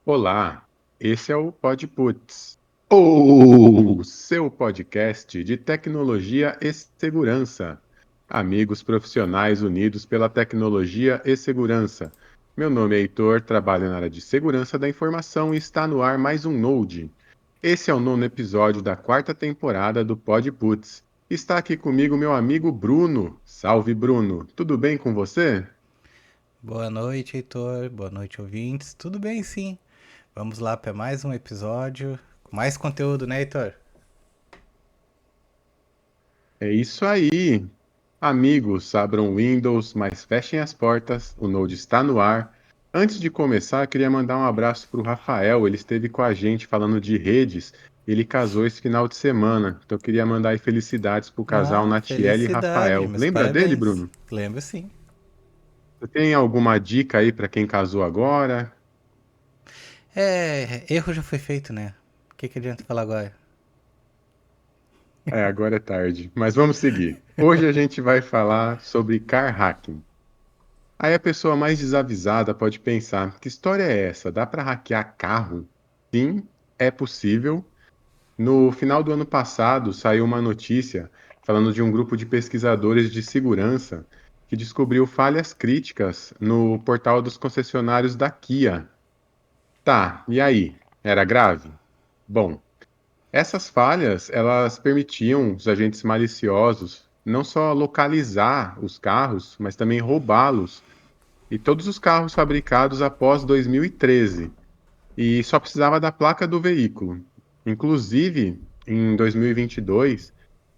Olá, esse é o PodPuts, o seu podcast de tecnologia e segurança. Amigos profissionais unidos pela tecnologia e segurança. Meu nome é Heitor, trabalho na área de segurança da informação e está no ar mais um Node. Esse é o nono episódio da quarta temporada do PodPuts. Está aqui comigo meu amigo Bruno. Salve, Bruno. Tudo bem com você? Boa noite, Heitor. Boa noite, ouvintes. Tudo bem, sim. Vamos lá para mais um episódio com mais conteúdo, né, Heitor? É isso aí. Amigos, abram o Windows, mas fechem as portas, o Node está no ar. Antes de começar, queria mandar um abraço para o Rafael, ele esteve com a gente falando de redes, ele casou esse final de semana, então eu queria mandar aí felicidades para o casal Ah, Natiele e felicidade, Rafael. meus Lembra dele, parabéns. Bruno? Lembro sim. Você tem alguma dica aí para quem casou agora? Erro já foi feito, né? O que adianta falar agora? É, agora é tarde, mas vamos seguir. Hoje a gente vai falar sobre car hacking. Aí a pessoa mais desavisada pode pensar: que história é essa? Dá para hackear carro? Sim, é possível. No final do ano passado, saiu uma notícia falando de um grupo de pesquisadores de segurança que descobriu falhas críticas no portal dos concessionários da Kia. Tá, e aí? Era grave? Bom, essas falhas, elas permitiam os agentes maliciosos não só localizar os carros, mas também roubá-los e todos os carros fabricados após 2013, e só precisava da placa do veículo. Inclusive, em 2022,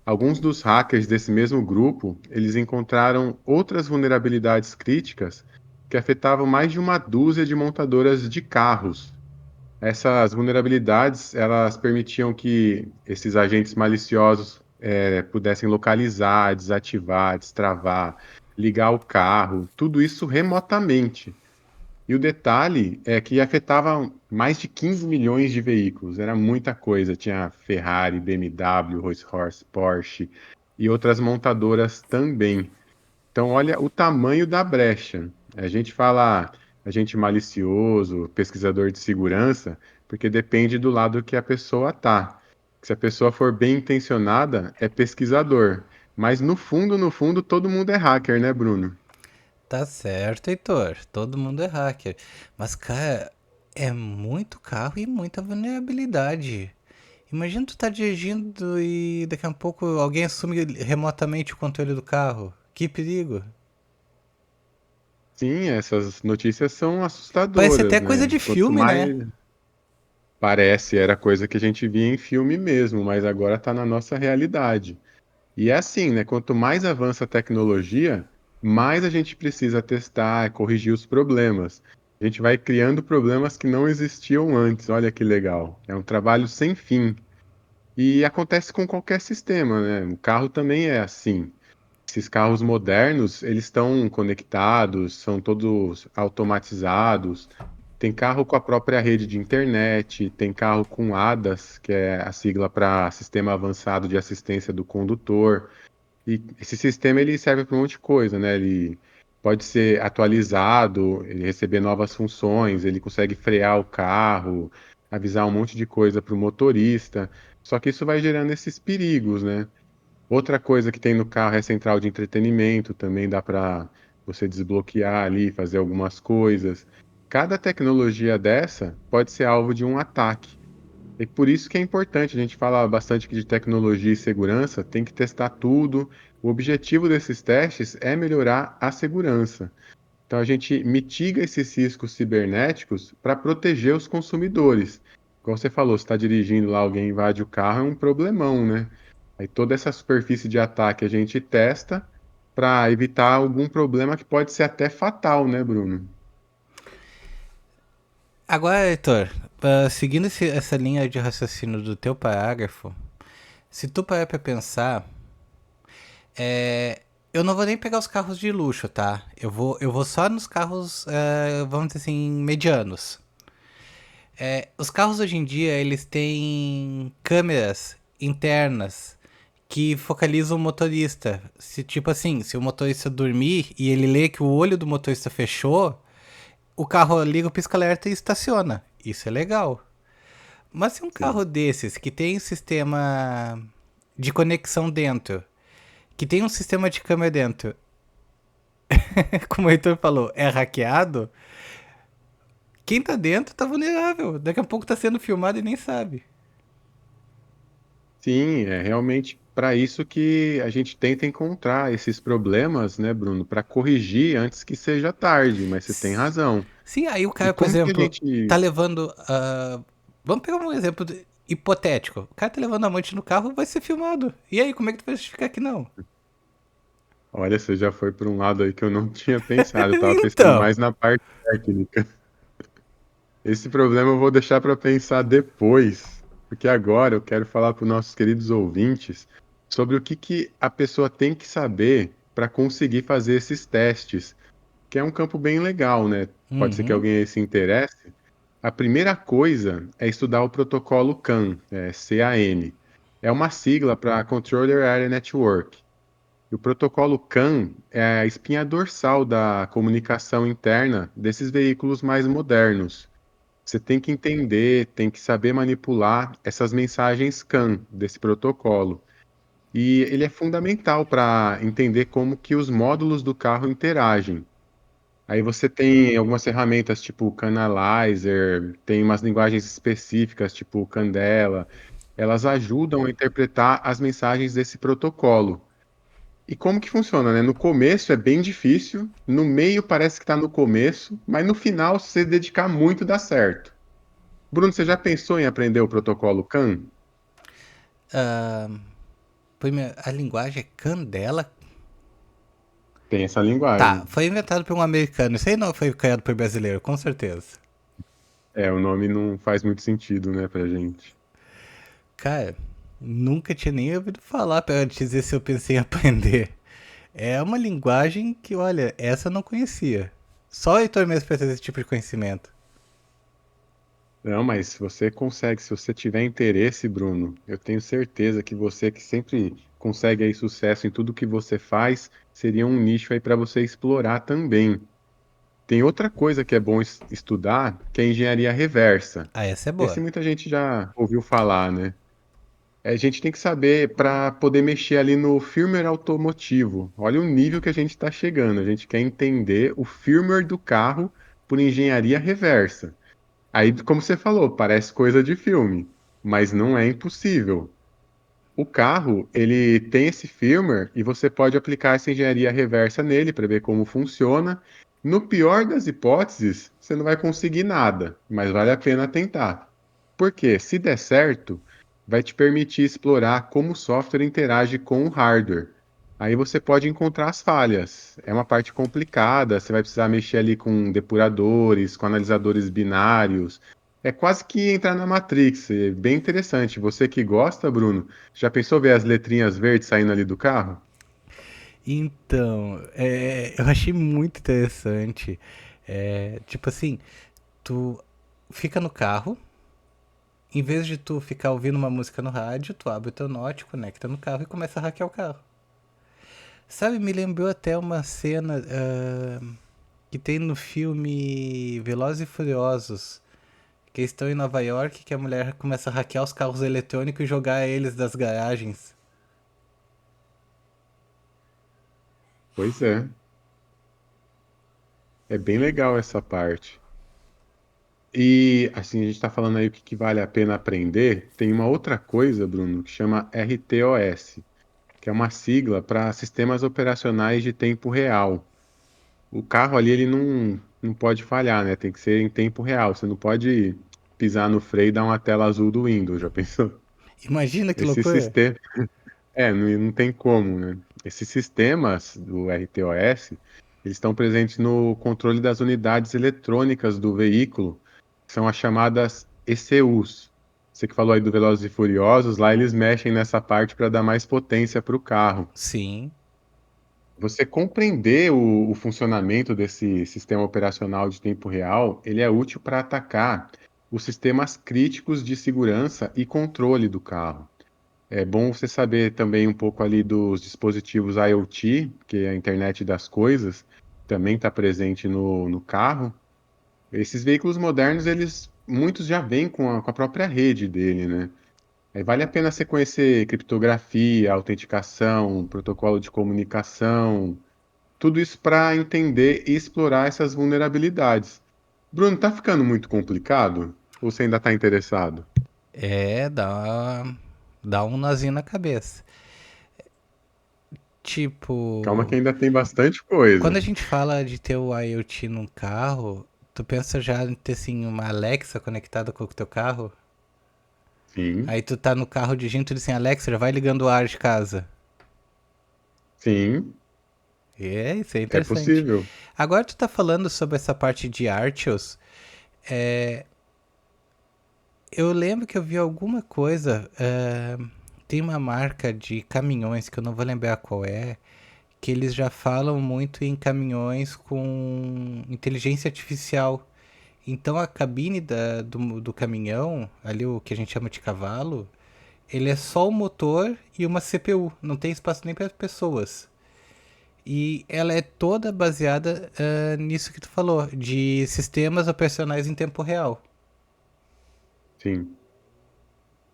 alguns dos hackers desse mesmo grupo, eles encontraram outras vulnerabilidades críticas que afetavam mais de uma dúzia de montadoras de carros. Essas vulnerabilidades, elas permitiam que esses agentes maliciosos pudessem localizar, desativar, destravar, ligar o carro, tudo isso remotamente. E o detalhe é que afetava mais de 15 milhões de veículos, era muita coisa. Tinha Ferrari, BMW, Rolls-Royce, Porsche e outras montadoras também. Então, olha o tamanho da brecha. A gente fala agente malicioso, pesquisador de segurança, porque depende do lado que a pessoa tá. Se a pessoa for bem intencionada, é pesquisador. Mas no fundo, todo mundo é hacker, né, Bruno? Tá certo, Heitor. Todo mundo é hacker. Mas, cara, é muito carro e muita vulnerabilidade. Imagina tu tá dirigindo e daqui a pouco alguém assume remotamente o controle do carro. Que perigo. Sim, essas notícias são Parece assustadoras, até coisa né? de Quanto filme, mais né? parece, era coisa que a gente via em filme mesmo, mas agora está na nossa realidade. E é assim, né? Quanto mais avança a tecnologia, mais a gente precisa testar, corrigir os problemas. A gente vai criando problemas que não existiam antes. Olha que legal. É um trabalho sem fim. E acontece com qualquer sistema, né? O carro também é assim. Esses carros modernos, eles estão conectados, são todos automatizados. Tem carro com a própria rede de internet, tem carro com ADAS, que é a sigla para Sistema Avançado de Assistência do Condutor. E esse sistema ele serve para um monte de coisa, né? Ele pode ser atualizado, ele receber novas funções, ele consegue frear o carro, avisar um monte de coisa para o motorista. Só que isso vai gerando esses perigos, né? Outra coisa que tem no carro é a central de entretenimento, também dá para você desbloquear ali, fazer algumas coisas. Cada tecnologia dessa pode ser alvo de um ataque. E por isso que é importante, a gente fala bastante aqui de tecnologia e segurança, tem que testar tudo. O objetivo desses testes é melhorar a segurança. Então a gente mitiga esses riscos cibernéticos para proteger os consumidores. Como você falou, se está dirigindo lá, alguém invade o carro, é um problemão, né? Aí toda essa superfície de ataque a gente testa para evitar algum problema que pode ser até fatal, né, Bruno? Agora, Heitor, seguindo essa linha de raciocínio do teu parágrafo, se tu parar pra pensar, eu não vou nem pegar os carros de luxo, tá? Eu vou só nos carros, vamos dizer assim, medianos. Os carros hoje em dia, eles têm câmeras internas que focalizam o motorista. Se, tipo assim, se o motorista dormir e ele lê que o olho do motorista fechou, o carro liga o pisca-alerta e estaciona. Isso é legal. Mas se um Sim. carro desses que tem um sistema de conexão dentro, que tem um sistema de câmera dentro, como o Heitor falou, é hackeado, quem tá dentro tá vulnerável. Daqui a pouco tá sendo filmado e nem sabe. Sim, é realmente para isso que a gente tenta encontrar esses problemas, né, Bruno, para corrigir antes que seja tarde, mas você tem razão. Sim, aí o E cara, por como que a exemplo, tá gente. levando. Vamos pegar um exemplo hipotético. O cara tá levando a amante no carro, vai ser filmado. E aí, como é que tu vai justificar que não? Olha, você já foi por um lado aí que eu não tinha pensado, eu estava pensando Então. mais na parte técnica. Esse problema eu vou deixar para pensar depois, porque agora eu quero falar para os nossos queridos ouvintes sobre o que que a pessoa tem que saber para conseguir fazer esses testes, que é um campo bem legal, né? Pode ser que Uhum. alguém aí se interesse. A primeira coisa é estudar o protocolo CAN, CAN. É uma sigla para Controller Area Network. E o protocolo CAN é a espinha dorsal da comunicação interna desses veículos mais modernos. Você tem que entender, tem que saber manipular essas mensagens CAN desse protocolo. E ele é fundamental para entender como que os módulos do carro interagem. Aí você tem algumas ferramentas tipo Canalizer, tem umas linguagens específicas tipo Candela. Elas ajudam a interpretar as mensagens desse protocolo. E como que funciona, né? No começo é bem difícil, no meio parece que está no começo, mas no final, se você dedicar muito, dá certo. Bruno, você já pensou em aprender o protocolo CAN? A linguagem é Candela. Tem essa Tá, linguagem. foi inventado por um americano. Isso aí não foi criado por brasileiro, com certeza. É, o nome não faz muito sentido, né, pra gente. Cara, nunca tinha nem ouvido falar pra te dizer se eu pensei em aprender. É uma linguagem que, olha, essa eu não conhecia. Só o Heitor mesmo pra ter esse tipo de conhecimento. Não, mas se você consegue, se você tiver interesse, Bruno, eu tenho certeza que você que sempre consegue aí sucesso em tudo que você faz, seria um nicho aí para você explorar também. Tem outra coisa que é bom estudar, que é a engenharia reversa. Ah, essa é Esse boa. muita gente já ouviu falar, né? A gente tem que saber para poder mexer ali no firmware automotivo. Olha o nível que a gente está chegando. A gente quer entender o firmware do carro por engenharia reversa. Aí, como você falou, parece coisa de filme, mas não é impossível. O carro, ele tem esse firmware e você pode aplicar essa engenharia reversa nele para ver como funciona. No pior das hipóteses, você não vai conseguir nada, mas vale a pena tentar. Porque, se der certo, vai te permitir explorar como o software interage com o hardware. Aí você pode encontrar as falhas. É uma parte complicada, você vai precisar mexer ali com depuradores, com analisadores binários. É quase que entrar na Matrix. É bem interessante. Você que gosta, Bruno, já pensou ver as letrinhas verdes saindo ali do carro? Então, eu achei muito interessante. Tipo assim, tu fica no carro, em vez de tu ficar ouvindo uma música no rádio, tu abre o teu note, conecta no carro e começa a hackear o carro. Sabe, me lembrou até uma cena que tem no filme Velozes e Furiosos, que eles estão em Nova York, que a mulher começa a hackear os carros eletrônicos e jogar eles das garagens. Pois é. É bem legal essa parte. E assim, a gente está falando aí o que que vale a pena aprender. Tem uma outra coisa, Bruno, que chama RTOS, que é uma sigla para Sistemas Operacionais de Tempo Real. O carro ali, ele não pode falhar, né? Tem que ser em tempo real. Você não pode pisar no freio e dar uma tela azul do Windows, já pensou? Imagina que Esse loucura! sistema. Não tem como, né? Esses sistemas do RTOS, eles estão presentes no controle das unidades eletrônicas do veículo, que são as chamadas ECUs. Você que falou aí do Velozes e Furiosos, lá eles mexem nessa parte para dar mais potência para o carro. Sim. Você compreender o funcionamento desse sistema operacional de tempo real, ele é útil para atacar os sistemas críticos de segurança e controle do carro. É bom você saber também um pouco ali dos dispositivos IoT, que é a internet das coisas, também está presente no carro. Esses veículos modernos, eles muitos já vêm com a própria rede dele, né? Aí vale a pena você conhecer criptografia, autenticação, protocolo de comunicação, tudo isso para entender e explorar essas vulnerabilidades. Bruno, tá ficando muito complicado? Ou você ainda tá interessado? É, dá um nozinho na cabeça. Calma que Tipo, ainda tem bastante quando coisa. a gente fala de ter o IoT num carro, tu pensa já em ter assim uma Alexa conectada com o teu carro? Sim, Aí tu tá no carro dirigindo, tu diz assim, Alexa, já vai ligando o ar de casa. sim, É, isso é é interessante. possível. Agora tu tá falando sobre essa parte de Artios. Eu lembro que eu vi alguma coisa. Tem uma marca de caminhões que eu não vou lembrar qual é. Que eles já falam muito em caminhões com inteligência artificial. Então a cabine do caminhão, ali o que a gente chama de cavalo, ele é só o motor e uma CPU. Não tem espaço nem para pessoas. E ela é toda baseada nisso que tu falou, de sistemas operacionais em tempo real. Sim.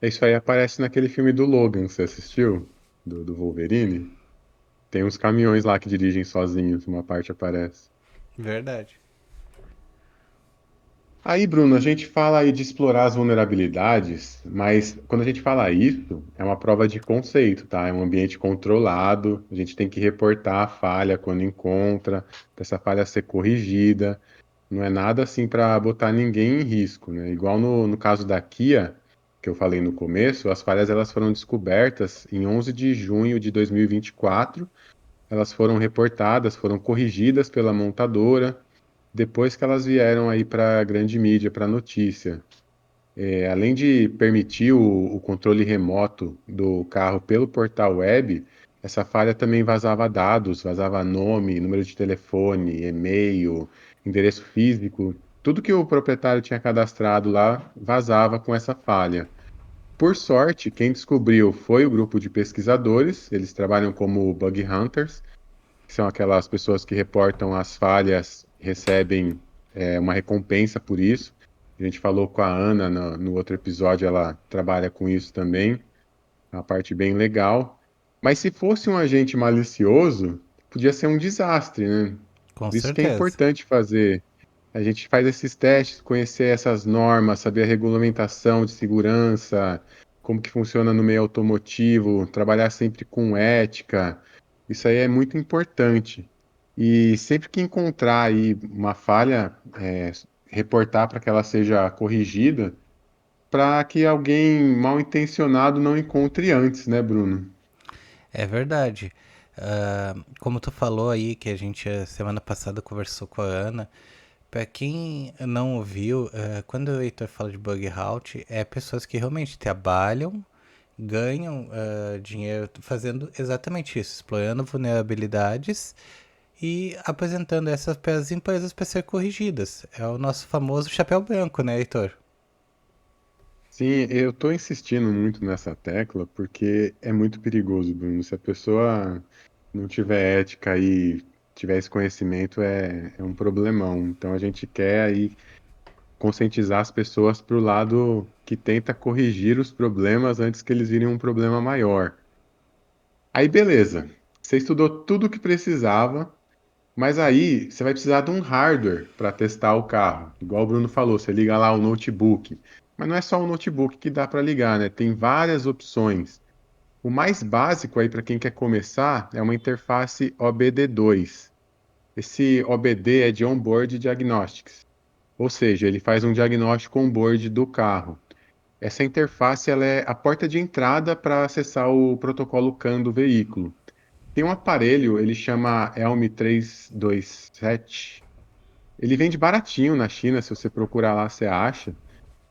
Isso aí aparece naquele filme do Logan, você assistiu? Do Wolverine? Tem uns caminhões lá que dirigem sozinhos, uma parte aparece. Verdade. Aí, Bruno, a gente fala aí de explorar as vulnerabilidades, mas quando a gente fala isso, é uma prova de conceito, tá? É um ambiente controlado, a gente tem que reportar a falha quando encontra, para essa falha ser corrigida. Não é nada assim para botar ninguém em risco, né? Igual no caso da Kia, que eu falei no começo, as falhas elas foram descobertas em 11 de junho de 2024, elas foram reportadas, foram corrigidas pela montadora depois que elas vieram aí para a grande mídia, para a notícia. Além de permitir o controle remoto do carro pelo portal web, essa falha também vazava dados, vazava nome, número de telefone, e-mail, endereço físico, tudo que o proprietário tinha cadastrado lá vazava com essa falha. Por sorte, quem descobriu foi o grupo de pesquisadores, eles trabalham como bug hunters, que são aquelas pessoas que reportam as falhas, recebem uma recompensa por isso. A gente falou com a Ana no outro episódio, ela trabalha com isso também, é uma parte bem legal. Mas se fosse um agente malicioso, podia ser um desastre, né? Com Por isso que é certeza. importante fazer. A gente faz esses testes, conhecer essas normas, saber a regulamentação de segurança, como que funciona no meio automotivo, trabalhar sempre com ética. Isso aí é muito importante. E sempre que encontrar aí uma falha, reportar para que ela seja corrigida, para que alguém mal intencionado não encontre antes, né, Bruno? É verdade. Como tu falou aí, que a gente semana passada conversou com a Ana, pra quem não ouviu, quando o Heitor fala de bug out, é pessoas que realmente trabalham, ganham dinheiro fazendo exatamente isso, explorando vulnerabilidades e apresentando essas para as empresas para ser corrigidas. É o nosso famoso chapéu branco, né, Heitor? Sim, eu estou insistindo muito nessa tecla porque é muito perigoso, Bruno. Se a pessoa não tiver ética e tiver esse conhecimento, é um problemão. Então a gente quer aí conscientizar as pessoas para o lado que tenta corrigir os problemas antes que eles virem um problema maior. Aí, beleza. Você estudou tudo o que precisava, mas aí você vai precisar de um hardware para testar o carro. Igual o Bruno falou, você liga lá o notebook. Mas não é só o notebook que dá para ligar, né? Tem várias opções. O mais básico aí para quem quer começar é uma interface OBD2. Esse OBD é de Onboard Diagnostics, ou seja, ele faz um diagnóstico on-board do carro. Essa interface ela é a porta de entrada para acessar o protocolo CAN do veículo. Tem um aparelho, ele chama Elm 327. Ele vende baratinho na China, se você procurar lá, você acha.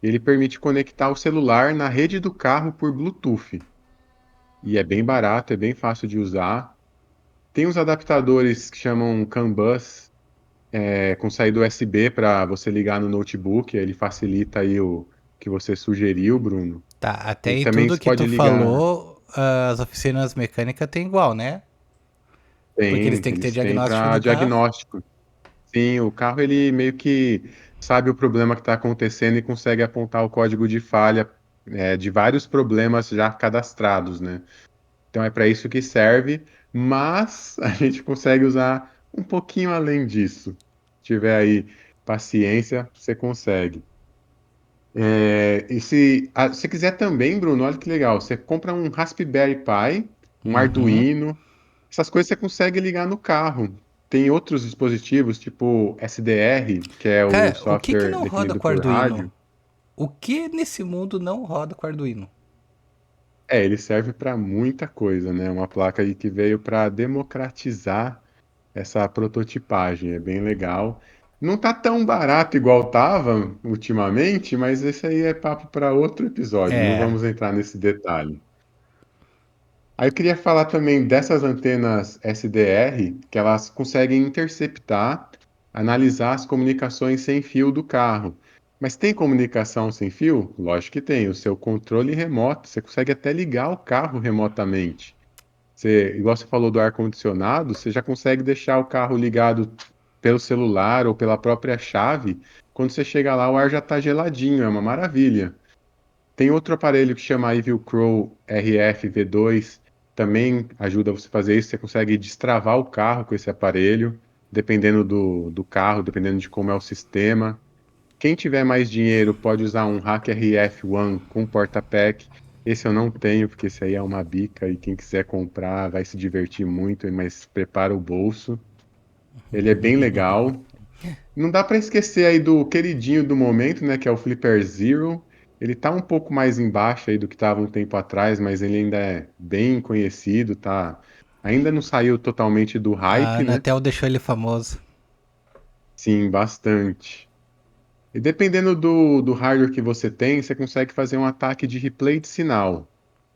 Ele permite conectar o celular na rede do carro por Bluetooth. E é bem barato, é bem fácil de usar. Tem uns adaptadores que chamam CAN bus, com saída USB para você ligar no notebook, ele facilita aí o que você sugeriu, Bruno. Tá, até E aí também tudo você que tu pode ligar. falou, as oficinas mecânicas tem igual, né? Porque eles Tem, têm que ter eles têm diagnóstico para do carro. diagnóstico. Sim, o carro ele meio que sabe o problema que está acontecendo e consegue apontar o código de falha, de vários problemas já cadastrados, né? Então é para isso que serve, mas a gente consegue usar um pouquinho além disso. Se tiver aí paciência, você consegue. E se quiser também, Bruno, olha que legal, você compra um Raspberry Pi, um Uhum. Arduino, essas coisas você consegue ligar no carro. Tem outros dispositivos, tipo SDR, que é o Cara, o que que software não roda definido com por Arduino? rádio. O que nesse mundo não roda com Arduino? Ele serve para muita coisa, né? Uma placa aí que veio para democratizar essa prototipagem, é bem legal. Não tá tão barato igual tava ultimamente, mas esse aí é papo para outro episódio, não É. vamos entrar nesse detalhe. Aí eu queria falar também dessas antenas SDR, que elas conseguem interceptar, analisar as comunicações sem fio do carro. Mas tem comunicação sem fio? Lógico que tem. O seu controle remoto, você consegue até ligar o carro remotamente. Igual você falou do ar-condicionado, você já consegue deixar o carro ligado pelo celular ou pela própria chave. Quando você chega lá, o ar já está geladinho, é uma maravilha. Tem outro aparelho que chama Evil Crow RF V2, também ajuda você a fazer isso. Você consegue destravar o carro com esse aparelho, dependendo do carro, dependendo de como é o sistema. Quem tiver mais dinheiro pode usar um Hack RF One com porta-pack. Esse eu não tenho, porque esse aí é uma bica e quem quiser comprar vai se divertir muito, mas prepara o bolso. Ele é bem legal. Não dá para esquecer aí do queridinho do momento, né, que é o Flipper Zero. Ele tá um pouco mais embaixo aí do que estava um tempo atrás, mas ele ainda é bem conhecido, tá? Ainda não saiu totalmente do A hype, né? Anatel deixou ele famoso. Sim, bastante. E dependendo do hardware que você tem, você consegue fazer um ataque de replay de sinal.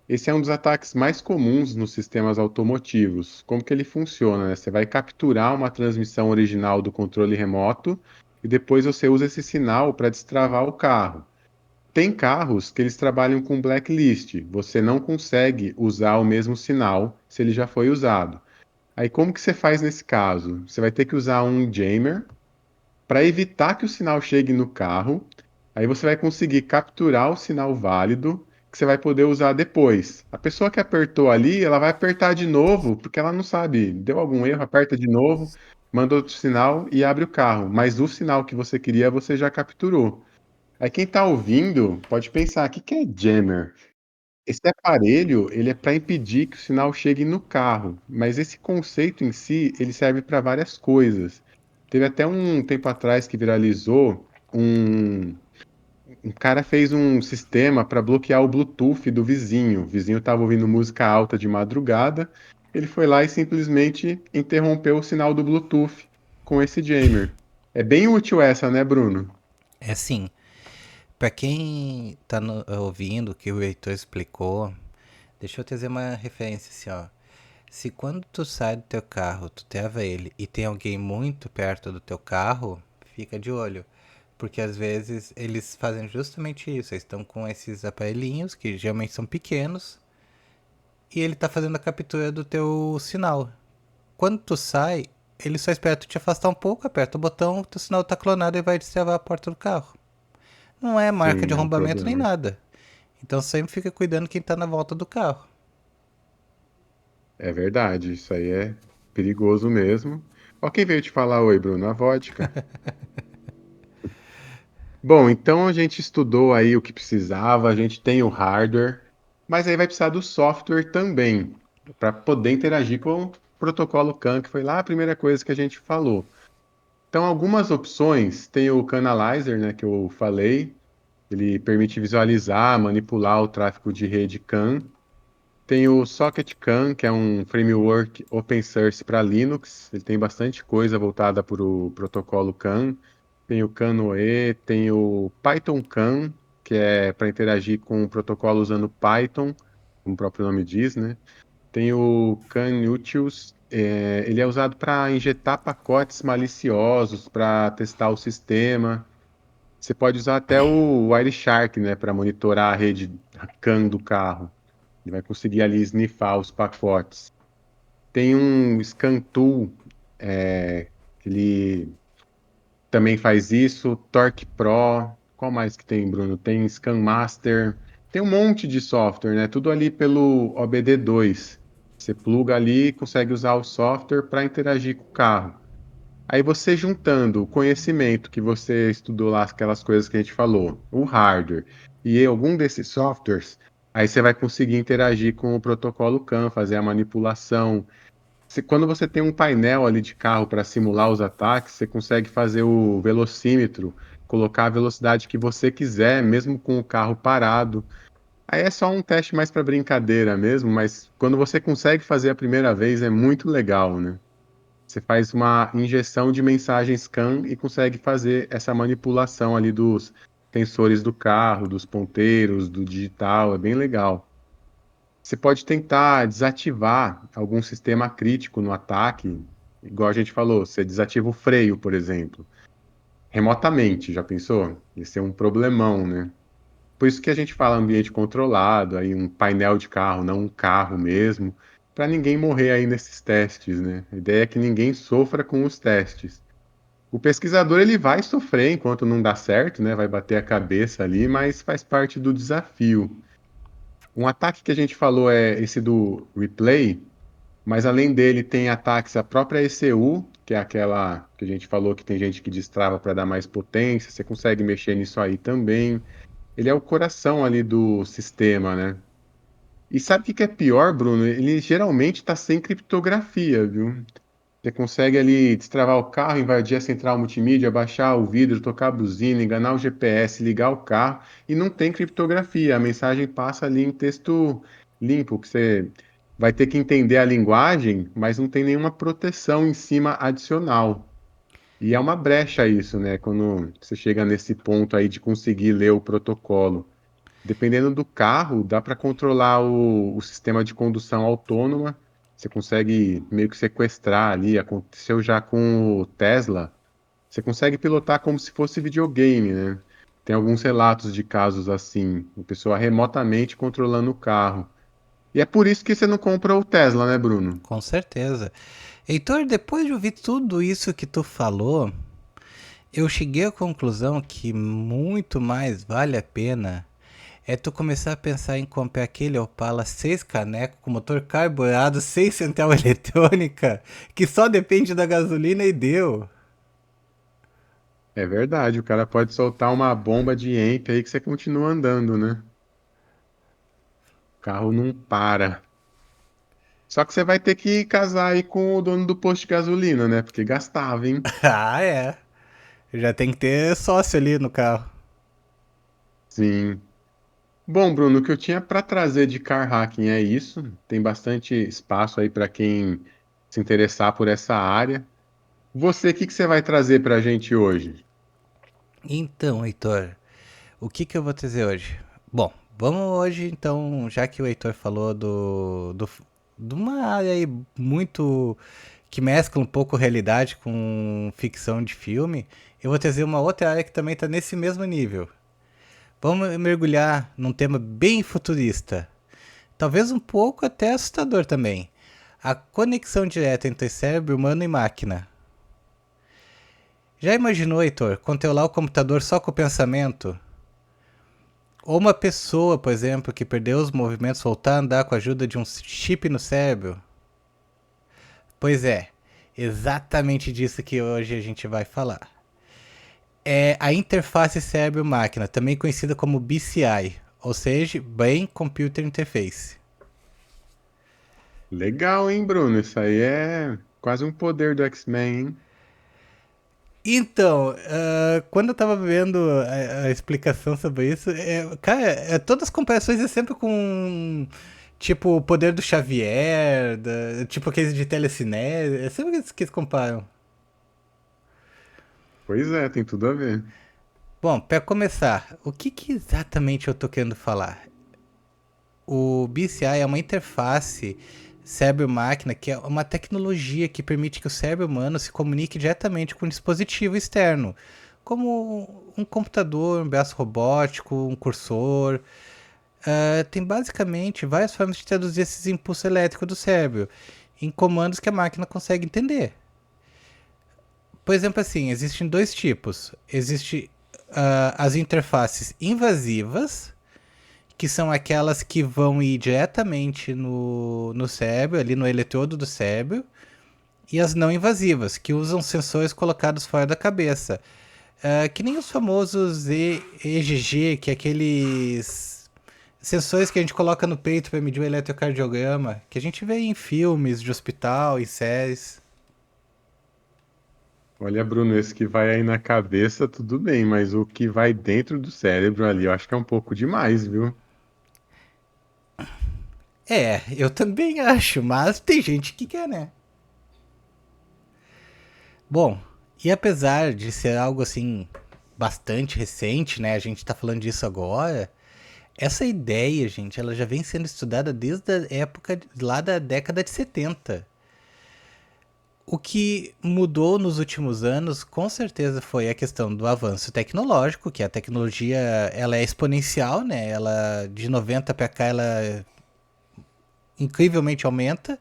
Esse é um dos ataques mais comuns nos sistemas automotivos. Como que ele funciona, né? Você vai capturar uma transmissão original do controle remoto e depois você usa esse sinal para destravar o carro. Tem carros que eles trabalham com blacklist. Você não consegue usar o mesmo sinal se ele já foi usado. Aí como que você faz nesse caso? Você vai ter que usar um jammer para evitar que o sinal chegue no carro. Aí você vai conseguir capturar o sinal válido que você vai poder usar depois. A pessoa que apertou ali, ela vai apertar de novo, porque ela não sabe, deu algum erro, aperta de novo, manda outro sinal e abre o carro. Mas o sinal que você queria, você já capturou. Aí quem está ouvindo pode pensar, o que que é jammer? Esse aparelho, ele é para impedir que o sinal chegue no carro, mas esse conceito em si, ele serve para várias coisas. Teve até um tempo atrás que viralizou um cara fez um sistema para bloquear o Bluetooth do vizinho. O vizinho estava ouvindo música alta de madrugada, ele foi lá e simplesmente interrompeu o sinal do Bluetooth com esse jammer. É bem útil essa, né, Bruno? É assim, pra quem tá ouvindo o que o Heitor explicou, deixa eu trazer uma referência assim, ó. Se quando tu sai do teu carro, tu trava ele e tem alguém muito perto do teu carro, fica de olho. Porque às vezes eles fazem justamente isso. Eles estão com esses aparelhinhos, que geralmente são pequenos, e ele tá fazendo a captura do teu sinal. Quando tu sai, ele só espera tu te afastar um pouco, aperta o botão, teu sinal tá clonado e vai destravar a porta do carro. Não é marca de Sim, é um arrombamento nem problema. nada. Então sempre fica cuidando quem tá na volta do carro. É verdade, isso aí é perigoso mesmo. Ó, quem veio te falar oi, Bruno? A vodka. Bom, então a gente estudou aí o que precisava, a gente tem o hardware, mas aí vai precisar do software também, para poder interagir com o protocolo CAN, que foi lá a primeira coisa que a gente falou. Então, algumas opções, tem o Canalizer, né, que eu falei, ele permite visualizar, manipular o tráfego de rede CAN. Tem o SocketCAN, que é um framework open source para Linux. Ele tem bastante coisa voltada para o protocolo CAN. Tem o CANoe, tem o PythonCAN, que é para interagir com o protocolo usando Python, como o próprio nome diz, né? Tem o CANUtils, ele é usado para injetar pacotes maliciosos, para testar o sistema. Você pode usar até o Wireshark, né, para monitorar a rede CAN do carro. Ele vai conseguir ali snifar os pacotes. Tem um scan tool, que ele também faz isso, Torque Pro, qual mais que tem, Bruno? Tem Scan Master, tem um monte de software, né? Tudo ali pelo OBD2. Você pluga ali e consegue usar o software para interagir com o carro. Aí você juntando o conhecimento que você estudou lá, aquelas coisas que a gente falou, o hardware e algum desses softwares, aí você vai conseguir interagir com o protocolo CAN, fazer a manipulação. Quando você tem um painel ali de carro para simular os ataques, você consegue fazer o velocímetro, colocar a velocidade que você quiser, mesmo com o carro parado. Aí é só um teste mais para brincadeira mesmo, mas quando você consegue fazer a primeira vez é muito legal, né? Você faz uma injeção de mensagens CAN e consegue fazer essa manipulação ali dos sensores do carro, dos ponteiros, do digital, é bem legal. Você pode tentar desativar algum sistema crítico no ataque, igual a gente falou, você desativa o freio, por exemplo, remotamente, já pensou? Esse é um problemão, né? Por isso que a gente fala ambiente controlado, aí um painel de carro, não um carro mesmo, para ninguém morrer aí nesses testes, né? A ideia é que ninguém sofra com os testes. O pesquisador ele vai sofrer enquanto não dá certo, né? Vai bater a cabeça ali, mas faz parte do desafio. Um ataque que a gente falou é esse do replay, mas além dele tem ataques à própria ECU, que é aquela que a gente falou que tem gente que destrava para dar mais potência, você consegue mexer nisso aí também. Ele é o coração ali do sistema, né? E sabe o que que é pior, Bruno? Ele geralmente está sem criptografia, viu? Você consegue ali destravar o carro, invadir a central multimídia, baixar o vidro, tocar a buzina, enganar o GPS, ligar o carro e não tem criptografia. A mensagem passa ali em texto limpo, que você vai ter que entender a linguagem, mas não tem nenhuma proteção em cima adicional. E é uma brecha isso, né? Quando você chega nesse ponto aí de conseguir ler o protocolo. Dependendo do carro, dá para controlar o sistema de condução autônoma. Você consegue meio que sequestrar ali. Aconteceu já com o Tesla. Você consegue pilotar como se fosse videogame, né? Tem alguns relatos de casos assim, a pessoa remotamente controlando o carro. E é por isso que você não compra o Tesla, né, Bruno? Com certeza. Heitor, depois de ouvir tudo isso que tu falou, eu cheguei à conclusão que muito mais vale a pena é tu começar a pensar em comprar aquele Opala 6 caneco com motor carburado, sem central eletrônica, que só depende da gasolina e deu. É verdade, o cara pode soltar uma bomba de EMP aí que você continua andando, né? O carro não para. Só que você vai ter que casar aí com o dono do posto de gasolina, né? Porque gastava, hein? Ah, é. Já tem que ter sócio ali no carro. Sim. Bom, Bruno, o que eu tinha para trazer de car hacking é isso. Tem bastante espaço aí para quem se interessar por essa área. Você, o que que você vai trazer para a gente hoje? Então, Heitor, o que que eu vou trazer hoje? Bom, vamos hoje então, já que o Heitor falou de uma área aí muito que mescla um pouco realidade com ficção de filme, eu vou trazer uma outra área que também está nesse mesmo nível. Vamos mergulhar num tema bem futurista, talvez um pouco até assustador também. A conexão direta entre cérebro humano e máquina. Já imaginou, Heitor, controlar o computador só com o pensamento? Ou uma pessoa, por exemplo, que perdeu os movimentos voltar a andar com a ajuda de um chip no cérebro? Pois é, exatamente disso que hoje a gente vai falar. É a interface cérebro-máquina, também conhecida como BCI, ou seja, Brain Computer Interface. Legal, hein, Bruno? Isso aí é quase um poder do X-Men, hein? Então, quando eu tava vendo a explicação sobre isso, cara, todas as comparações é sempre com, tipo, o poder do Xavier, tipo aqueles de telecinese, é sempre que eles comparam. Pois é, tem tudo a ver. Bom, para começar, o que exatamente eu tô querendo falar? O BCI é uma interface cérebro-máquina que é uma tecnologia que permite que o cérebro humano se comunique diretamente com um dispositivo externo, como um computador, um braço robótico, um cursor. Tem basicamente várias formas de traduzir esses impulsos elétricos do cérebro em comandos que a máquina consegue entender. por exemplo, assim, existem dois tipos. Existe as interfaces invasivas, que são aquelas que vão ir diretamente no cérebro, ali no eletrodo do cérebro, e as não invasivas, que usam sensores colocados fora da cabeça. Que nem os famosos EEG, que é aqueles sensores que a gente coloca no peito para medir o eletrocardiograma, que a gente vê em filmes de hospital, em séries. Olha, Bruno, esse que vai aí na cabeça, tudo bem, mas o que vai dentro do cérebro ali, eu acho que é um pouco demais, viu? É, eu também acho, mas tem gente que quer, né? Bom, e apesar de ser algo assim bastante recente, né? A gente tá falando disso agora. Essa ideia, gente, ela já vem sendo estudada desde a época lá da década de 70. O que mudou nos últimos anos, com certeza, foi a questão do avanço tecnológico, que a tecnologia ela é exponencial, né? Ela de 90 para cá ela incrivelmente aumenta,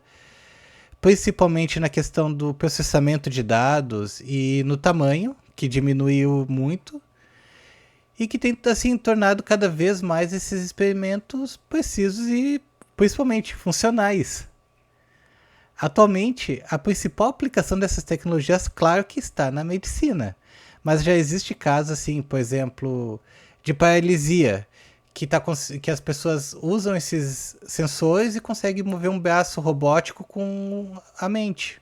principalmente na questão do processamento de dados e no tamanho, que diminuiu muito e que tem assim tornado cada vez mais esses experimentos precisos e principalmente funcionais. Atualmente, a principal aplicação dessas tecnologias, claro que está na medicina, mas já existe casos assim, por exemplo, de paralisia, que as pessoas usam esses sensores e conseguem mover um braço robótico com a mente.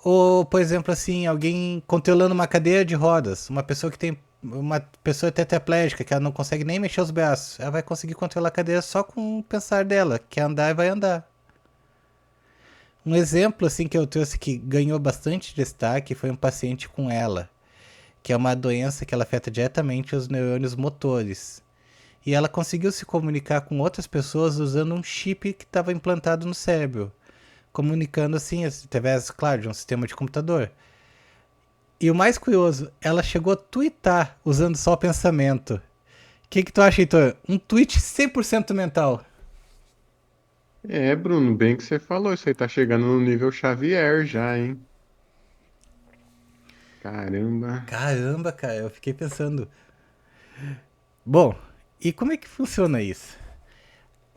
Ou, por exemplo, assim, alguém controlando uma cadeira de rodas, uma pessoa tetraplégica que ela não consegue nem mexer os braços, ela vai conseguir controlar a cadeira só com o pensar dela, quer andar e vai andar. Um exemplo assim que eu trouxe que ganhou bastante destaque foi um paciente com ela, que é uma doença que ela afeta diretamente os neurônios motores. E ela conseguiu se comunicar com outras pessoas usando um chip que estava implantado no cérebro, comunicando assim através, claro, de um sistema de computador. E o mais curioso, ela chegou a twittar usando só o pensamento. O que tu acha, Heitor? Um tweet 100% mental. É, Bruno, bem que você falou, isso aí tá chegando no nível Xavier já, hein? Caramba. Caramba, cara, eu fiquei pensando. Bom, e como é que funciona isso?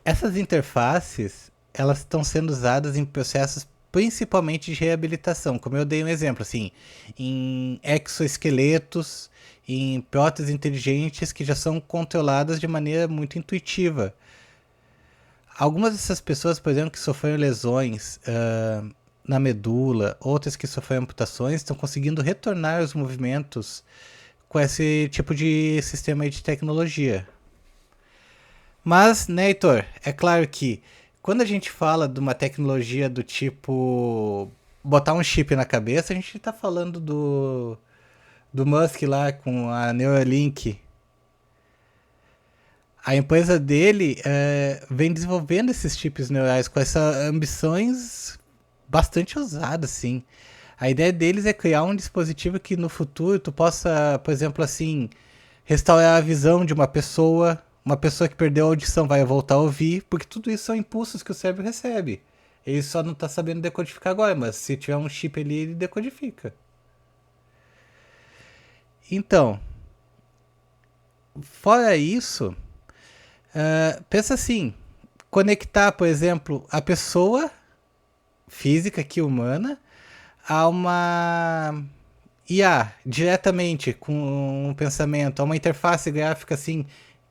Essas interfaces, elas estão sendo usadas em processos principalmente de reabilitação, como eu dei um exemplo, assim, em exoesqueletos, em próteses inteligentes que já são controladas de maneira muito intuitiva. Algumas dessas pessoas, por exemplo, que sofreram lesões na medula, outras que sofreram amputações, estão conseguindo retornar os movimentos com esse tipo de sistema de tecnologia. Mas, né, Heitor, é claro que quando a gente fala de uma tecnologia do tipo botar um chip na cabeça, a gente tá falando do Musk lá com a Neuralink. A empresa dele vem desenvolvendo esses chips neurais com essas ambições bastante ousadas, assim. A ideia deles é criar um dispositivo que no futuro tu possa, por exemplo, assim, restaurar a visão de uma pessoa que perdeu a audição vai voltar a ouvir, porque tudo isso são impulsos que o cérebro recebe. Ele só não tá sabendo decodificar agora, mas se tiver um chip ali, ele decodifica. Então, fora isso, pensa assim, conectar, por exemplo, a pessoa física aqui humana a uma IA diretamente com um pensamento, a uma interface gráfica assim,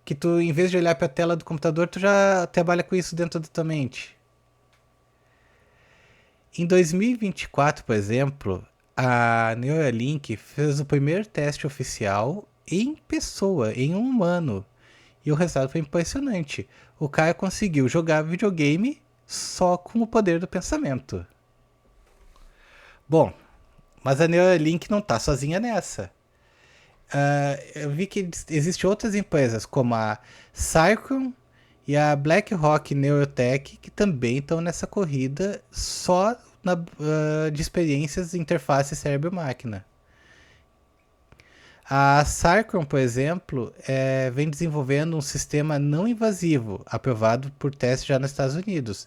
que tu, em vez de olhar para a tela do computador, tu já trabalha com isso dentro da tua mente. Em 2024, por exemplo, a Neuralink fez o primeiro teste oficial em pessoa, em um humano. E o resultado foi impressionante. O cara conseguiu jogar videogame só com o poder do pensamento. Bom, mas a Neuralink não tá sozinha nessa. Eu vi que existem outras empresas, como a Cyclone e a BlackRock Neurotech, que também estão nessa corrida só de experiências interface cérebro-máquina. A Cyclone, por exemplo, vem desenvolvendo um sistema não invasivo, aprovado por testes já nos Estados Unidos,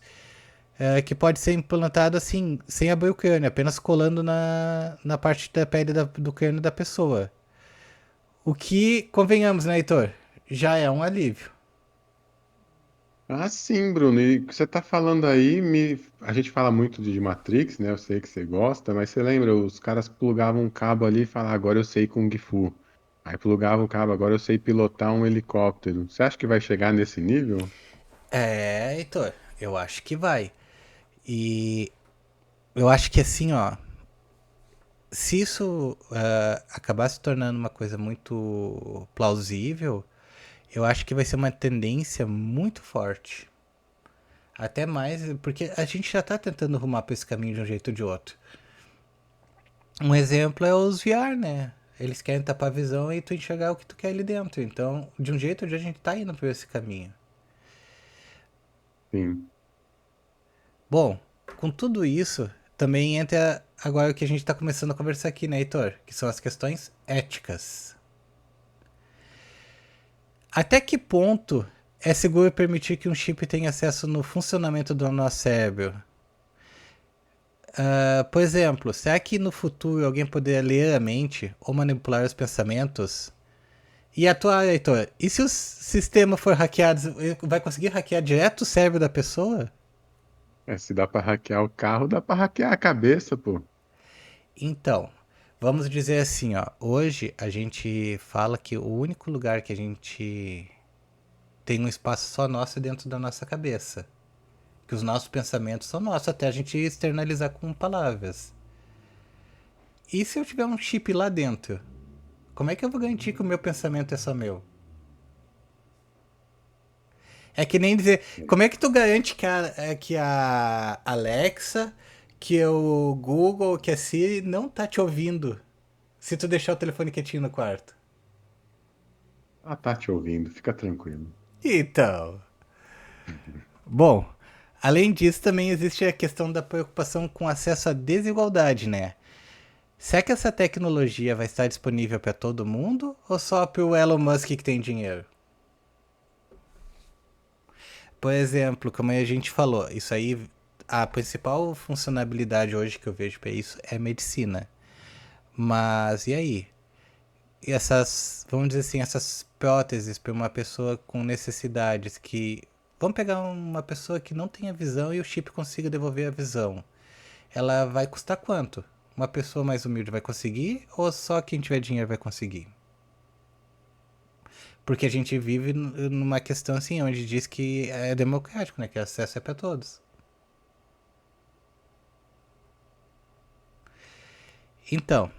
que pode ser implantado assim, sem abrir o crânio, apenas colando na parte da pele do crânio da pessoa. O que, convenhamos, né, Heitor? Já é um alívio. Ah, sim, Bruno. E o que você está falando aí, a gente fala muito de Matrix, né? Eu sei que você gosta, mas você lembra, os caras plugavam um cabo ali e falavam, agora eu sei Kung Fu. Aí plugava o cabo, agora eu sei pilotar um helicóptero. Você acha que vai chegar nesse nível? É, Heitor, eu acho que vai. E eu acho que assim, ó, se isso acabar se tornando uma coisa muito plausível, eu acho que vai ser uma tendência muito forte. Até mais, porque a gente já tá tentando rumar pra esse caminho de um jeito ou de outro. Um exemplo é os VR, né? Eles querem tapar a visão e tu enxergar o que tu quer ali dentro. Então, de um jeito ou de outro, a gente tá indo por esse caminho. Sim. Bom, com tudo isso, também entra agora o que a gente tá começando a conversar aqui, né, Heitor? Que são as questões éticas. Até que ponto é seguro permitir que um chip tenha acesso no funcionamento do nosso cérebro? Por exemplo, será que no futuro alguém poderia ler a mente ou manipular os pensamentos? E atuar, Heitor, e se o sistema for hackeado, vai conseguir hackear direto o cérebro da pessoa? É, se dá para hackear o carro, dá para hackear a cabeça, pô. Então, vamos dizer assim, ó, hoje a gente fala que o único lugar que a gente tem um espaço só nosso é dentro da nossa cabeça. Que os nossos pensamentos são nossos, até a gente externalizar com palavras. E se eu tiver um chip lá dentro? Como é que eu vou garantir que o meu pensamento é só meu? É que nem dizer, como é que tu garante que a Alexa, que o Google, que a Siri não tá te ouvindo se tu deixar o telefone quietinho no quarto? Ah, tá te ouvindo, fica tranquilo. Então, bom, além disso também existe a questão da preocupação com acesso à desigualdade, né? Será que essa tecnologia vai estar disponível para todo mundo ou só para o Elon Musk que tem dinheiro? Por exemplo, como a gente falou, isso aí, a principal funcionalidade hoje que eu vejo para isso é medicina. Mas e aí? E essas, vamos dizer assim, essas próteses para uma pessoa com necessidades que. Vamos pegar uma pessoa que não tem a visão e o chip consiga devolver a visão. Ela vai custar quanto? Uma pessoa mais humilde vai conseguir ou só quem tiver dinheiro vai conseguir? Porque a gente vive numa questão assim, onde diz que é democrático, né? Que acesso é para todos. Então,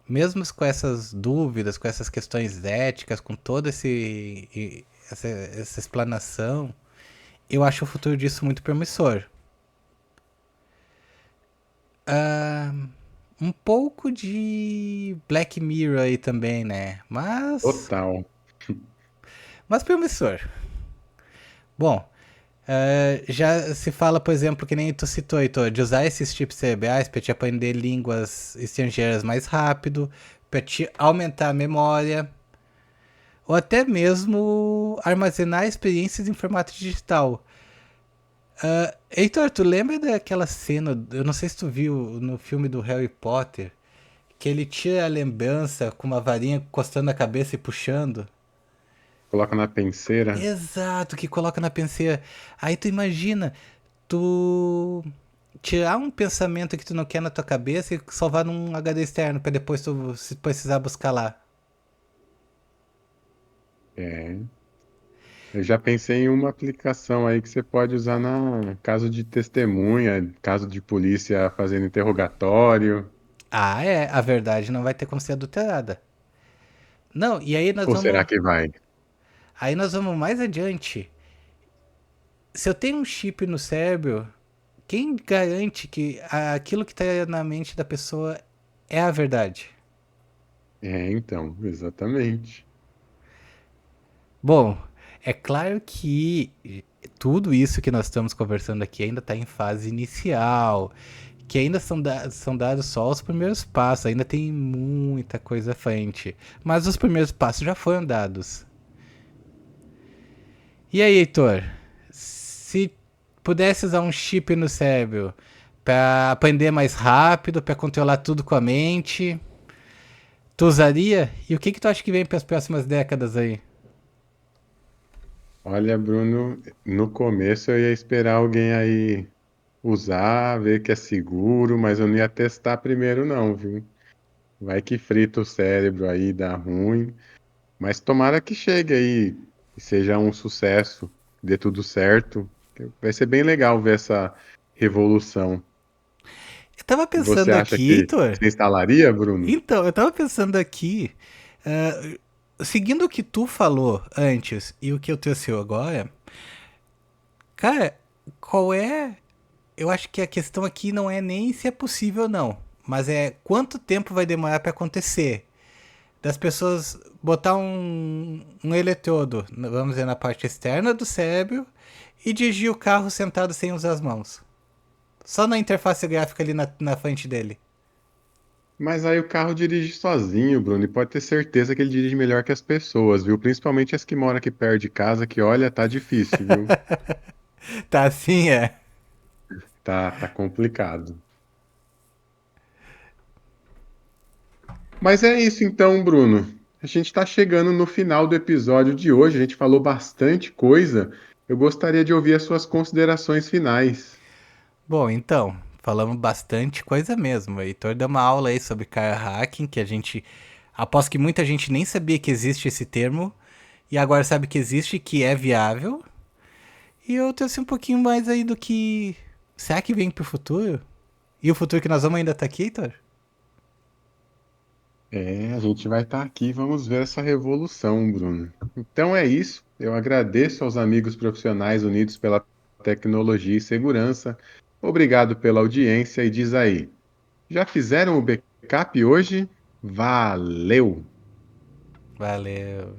mesmo com essas dúvidas, com essas questões éticas, com toda essa explanação, eu acho o futuro disso muito promissor. Ah, um pouco de Black Mirror aí também, né? Total. Mas promissor. Bom, já se fala, por exemplo, que nem tu citou, Heitor, de usar esses chips cerebrais para te aprender línguas estrangeiras mais rápido, para te aumentar a memória, ou até mesmo armazenar experiências em formato digital. Heitor, tu lembra daquela cena, eu não sei se tu viu no filme do Harry Potter, que ele tira a lembrança com uma varinha encostando na cabeça e puxando? Coloca na penseira. Exato, que coloca na penseira. Aí tu imagina, tu tirar um pensamento que tu não quer na tua cabeça e salvar num HD externo pra depois tu se precisar buscar lá. É. Eu já pensei em uma aplicação aí que você pode usar na caso de testemunha, caso de polícia fazendo interrogatório. Ah, é, a verdade não vai ter como ser adulterada. Não, e Ou será que vai? aí nós vamos mais adiante. Se eu tenho um chip no cérebro, quem garante que aquilo que tá na mente da pessoa é a verdade? É, então, exatamente. Bom, é claro que tudo isso que nós estamos conversando aqui ainda está em fase inicial, que ainda são dados só os primeiros passos, ainda tem muita coisa à frente. Mas os primeiros passos já foram dados. E aí, Heitor? Se pudesse usar um chip no cérebro pra aprender mais rápido, pra controlar tudo com a mente, tu usaria? E o que tu acha que vem pras próximas décadas aí? Olha, Bruno, no começo eu ia esperar alguém aí usar, ver que é seguro, mas eu não ia testar primeiro não, viu? Vai que frita o cérebro aí, dá ruim. Mas tomara que chegue aí e seja um sucesso, dê tudo certo. Vai ser bem legal ver essa revolução. Eu tava Você pensando acha aqui, que Heitor. você instalaria, Bruno? Então, eu tava pensando aqui, seguindo o que tu falou antes e o que eu trouxe agora, cara, qual é. Eu acho que a questão aqui não é nem se é possível ou não, mas é quanto tempo vai demorar pra acontecer. Das pessoas botar um eletrodo, vamos dizer, na parte externa do cérebro e dirigir o carro sentado sem usar as mãos. Só na interface gráfica ali na frente dele. Mas aí o carro dirige sozinho, Bruno, e pode ter certeza que ele dirige melhor que as pessoas, viu? Principalmente as que moram aqui perto de casa, que olha, tá difícil, viu? Tá assim, é. Tá complicado. Mas é isso então, Bruno. A gente está chegando no final do episódio de hoje. A gente falou bastante coisa. Eu gostaria de ouvir as suas considerações finais. Bom, então, falamos bastante coisa mesmo. O Heitor deu uma aula aí sobre car hacking, que a gente. Aposto que muita gente nem sabia que existe esse termo. E agora sabe que existe, que é viável. E eu trouxe um pouquinho mais aí do que. Será que vem pro futuro? E o futuro que nós vamos ainda tá aqui, Heitor? É, a gente vai estar aqui, vamos ver essa revolução, Bruno. Então é isso. Eu agradeço aos amigos profissionais unidos pela tecnologia e segurança. Obrigado pela audiência e diz aí, já fizeram o backup hoje? Valeu! Valeu.